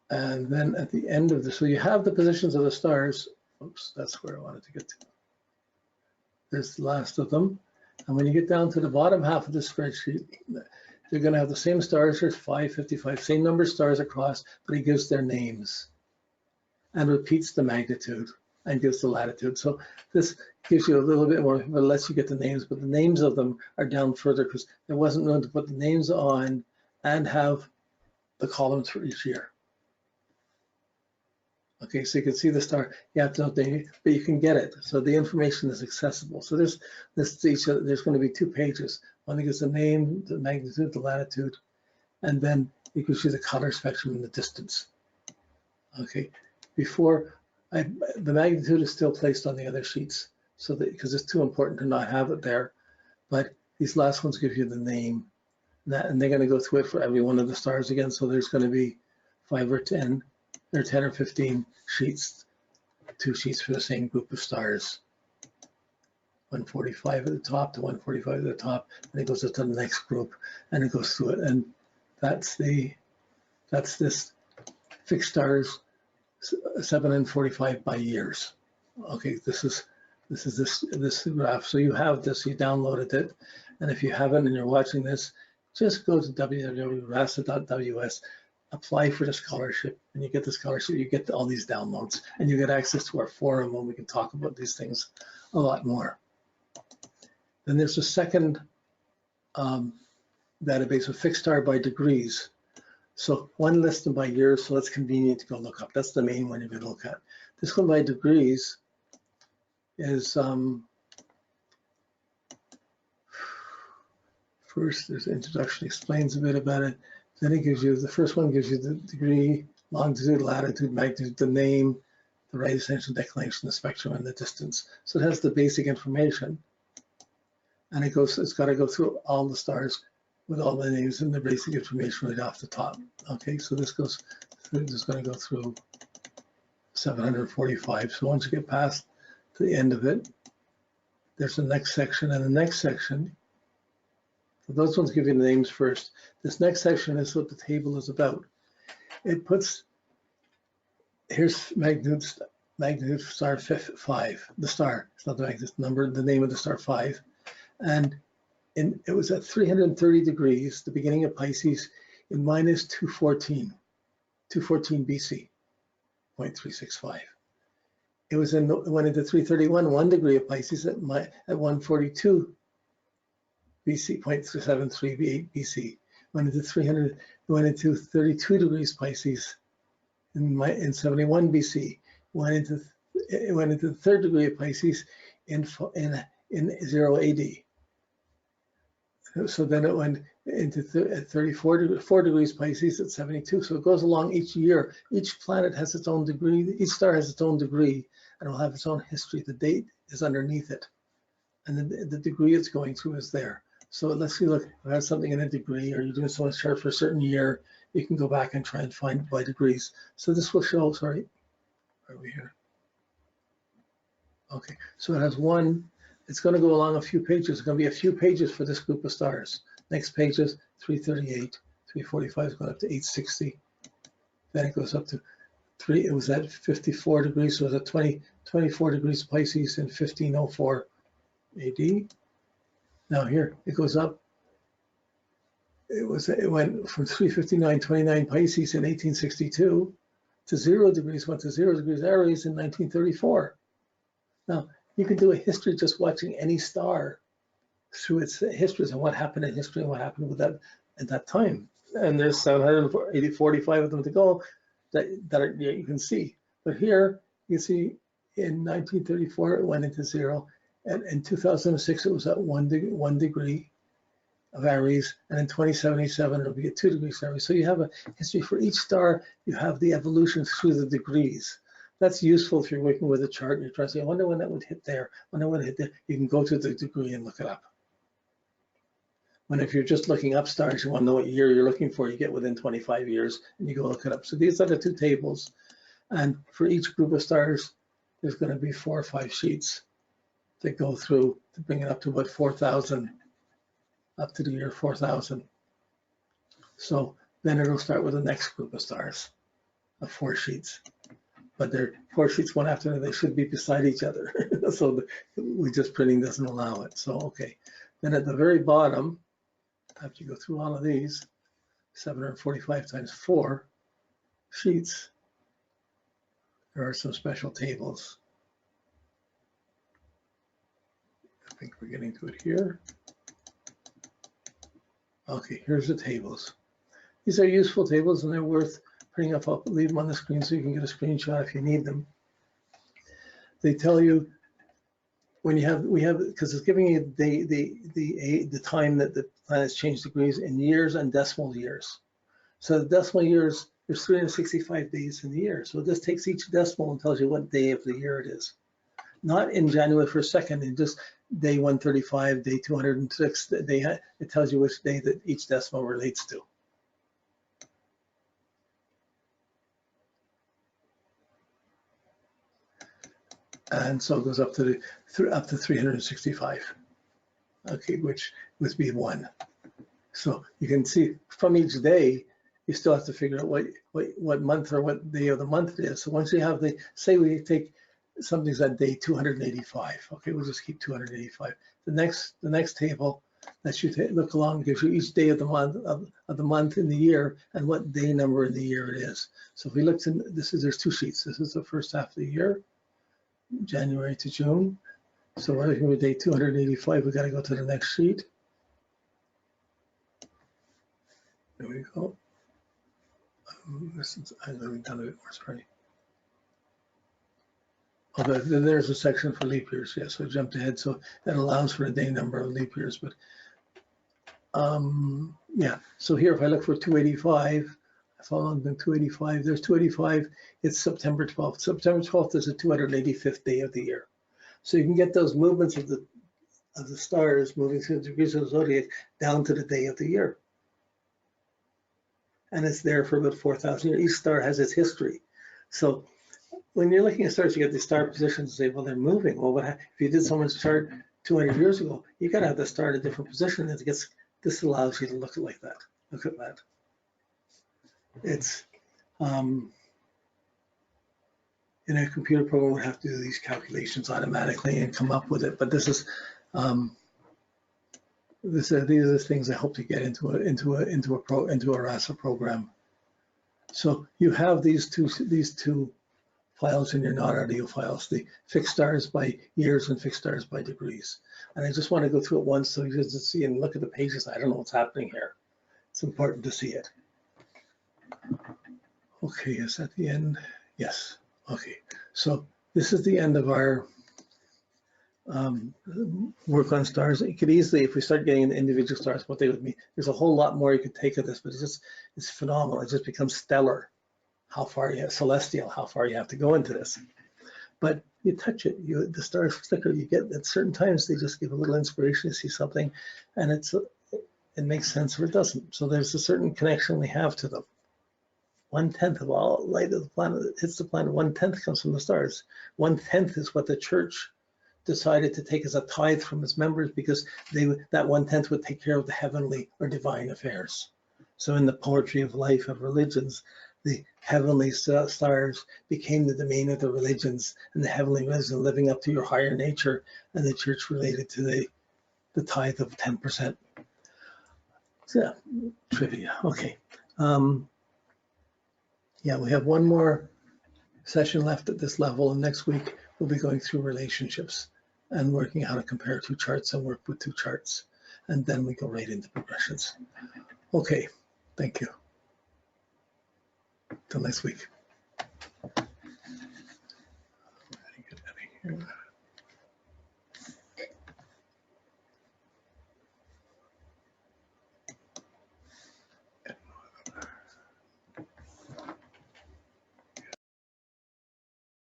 And then at the end of so you have the positions of the stars. Oops, that's where I wanted to get to. There's the last of them. And when you get down to the bottom half of the spreadsheet, they're going to have the same stars. There's 555, same number of stars across, but it gives their names and repeats the magnitude and gives the latitude. So this gives you a little bit more, but lets you get the names, but the names of them are down further because there wasn't room to put the names on and have the columns for each year. Okay, so you can see the star. You have to know the, but you can get it. So the information is accessible. So there's going to be 2 pages. One that gives the name, the magnitude, the latitude, and then it gives you the color spectrum and the distance. Okay, before the magnitude is still placed on the other sheets, so that because it's too important to not have it there. But these last ones give you the name, and they're going to go through it for every one of the stars again. So there's going to be 5 or 10. There are 10 or 15 sheets, 2 sheets for the same group of stars. 145 at the top to 145 at the top, and it goes up to the next group, and it goes through it. And that's this fixed stars 745 by years. Okay, this is this graph. So you have this, you downloaded it, and if you haven't and you're watching this, just go to www.rasa08, apply for the scholarship, and you get the scholarship. You get all these downloads, and you get access to our forum when we can talk about these things a lot more. Then there's a second database of fixed star by degrees. So one lists them by years, so that's convenient to go look up. That's the main one you're going to look at. This one by degrees is first there's an introduction, explains a bit about it. Then it gives you, the first one gives you the degree, longitude, latitude, magnitude, the name, the right ascension, declination, the spectrum, and the distance. So it has the basic information, and it's got to go through all the stars with all the names and the basic information right off the top. Okay, so this goes through, this is going to go through 745. So once you get past the end of it, there's the next section, and the next section, so those ones give you the names first. This next section is what the table is about. It puts, here's magnitude star 5, the star, it's not the magnitude number, the name of the star 5. And it was at 330 degrees, the beginning of Pisces, in minus 214 BC, 0.365. It went into 331, 1 degree of Pisces at 142 BC, 0.73 BC. Went into 300, it went into 32 degrees Pisces in 71 BC. It went into the 3rd degree of Pisces in 0 AD. So then it went into 4 degrees Pisces at 72. So it goes along each year. Each planet has its own degree. Each star has its own degree, and will have its own history. The date is underneath it, and the degree it's going through is there. So let's see, look, if I have something in a degree, or you're doing someone's chart for a certain year, you can go back and try and find it by degrees. So this will show, sorry, are we here? Okay, so it has one, it's going to go along a few pages. It's going to be a few pages for this group of stars. Next page is 338, 345 is going up to 860. Then it goes up to it was at 54 degrees, so it was at 24 degrees Pisces in 1504 AD. Now here it goes up. It went from 359.29 Pisces in 1862 to 0 degrees. Went to 0 degrees Aries in 1934. Now you can do a history just watching any star through its histories and what happened in history and what happened with that at that time. And there's 745 of them to go that you can see. But here you see in 1934 it went into 0. And in 2006, it was at 1 degree of Aries, and in 2077, it'll be at 2 degrees Aries. So you have a history for each star. You have the evolution through the degrees. That's useful if you're working with a chart and you're trying to say, I wonder when that would hit there. I wonder when it hit there. You can go to the degree and look it up. When if you're just looking up stars, you want to know what year you're looking for, you get within 25 years and you go look it up. So these are the 2 tables. And for each group of stars, there's going to be 4 or 5 sheets that go through to bring it up to about 4,000, up to the year 4,000. So then it'll start with the next group of stars. of 4 sheets. But they're 4 sheets one after another. They should be beside each other. So we just printing doesn't allow it. So, okay. Then at the very bottom, after you go through all of these, 745 times 4 sheets, there are some special tables. I think we're getting to it here. Okay, here's the tables. These are useful tables and they're worth printing up. I'll leave them on the screen so you can get a screenshot if you need them. They tell you when you have, because it's giving you the time that the planets change degrees in years and decimal years. So the decimal years, there's 365 days in the year. So this takes each decimal and tells you what day of the year it is. Not in January 1st, 2nd, in just day 135, day 206, it tells you which day that each decimal relates to. And so it goes up to 365, okay, which would be 1. So you can see from each day, you still have to figure out what month or what day of the month it is. So once you have say we take something's at day 285, okay, we'll just keep 285. The next table that you look along gives you each day of the month in the year and what day number in the year it is. So if we look to there's 2 sheets. This is the first half of the year, January to June. So we're looking at day 285. We got to go to the next sheet. There we go. I'm going down a bit more, sorry. Oh, then there's a section for leap years. Yeah, so I jumped ahead. So that allows for a day number of leap years. But yeah, so here if I look for 285, I follow on 285. There's 285. It's September 12th. September 12th is the 285th day of the year. So you can get those movements of the stars moving through the degrees of the zodiac down to the day of the year. And it's there for about 4,000 years. Each star has its history. So when you're looking at stars, you get the star positions and say, well, they're moving. Well, if you did someone's chart 200 years ago, you got to have the star in a different position. And this allows you to look at it like that. Look at that. It's in a computer program, we have to do these calculations automatically and come up with it. But this is these are the things I hope to get into a RASA program. So you have these two files in your non-audio files, the fixed stars by years and fixed stars by degrees. And I just want to go through it once so you can see and look at the pages. I don't know what's happening here. It's important to see it. Okay, is that the end? Yes. Okay, so this is the end of our work on stars. You could easily, if we start getting into individual stars, what they would mean, there's a whole lot more you could take of this, but it's phenomenal. It just becomes stellar. How far you have, celestial, how far you have to go into this. But you touch it, the stars flicker, you get at certain times, they just give a little inspiration, you see something, and it makes sense or it doesn't. So there's a certain connection we have to them. 1/10 of all light of the planet hits the planet, 1/10 comes from the stars. 1/10 is what the church decided to take as a tithe from its members because that 1/10 would take care of the heavenly or divine affairs. So in the poetry of life of religions, the heavenly stars became the domain of the religions, and the heavenly religion living up to your higher nature, and the church related to the tithe of 10%. So yeah, trivia. Okay. Yeah, we have one more session left at this level, and next week we'll be going through relationships and working how to compare 2 charts and work with 2 charts, and then we go right into progressions. Okay, thank you. Till next week.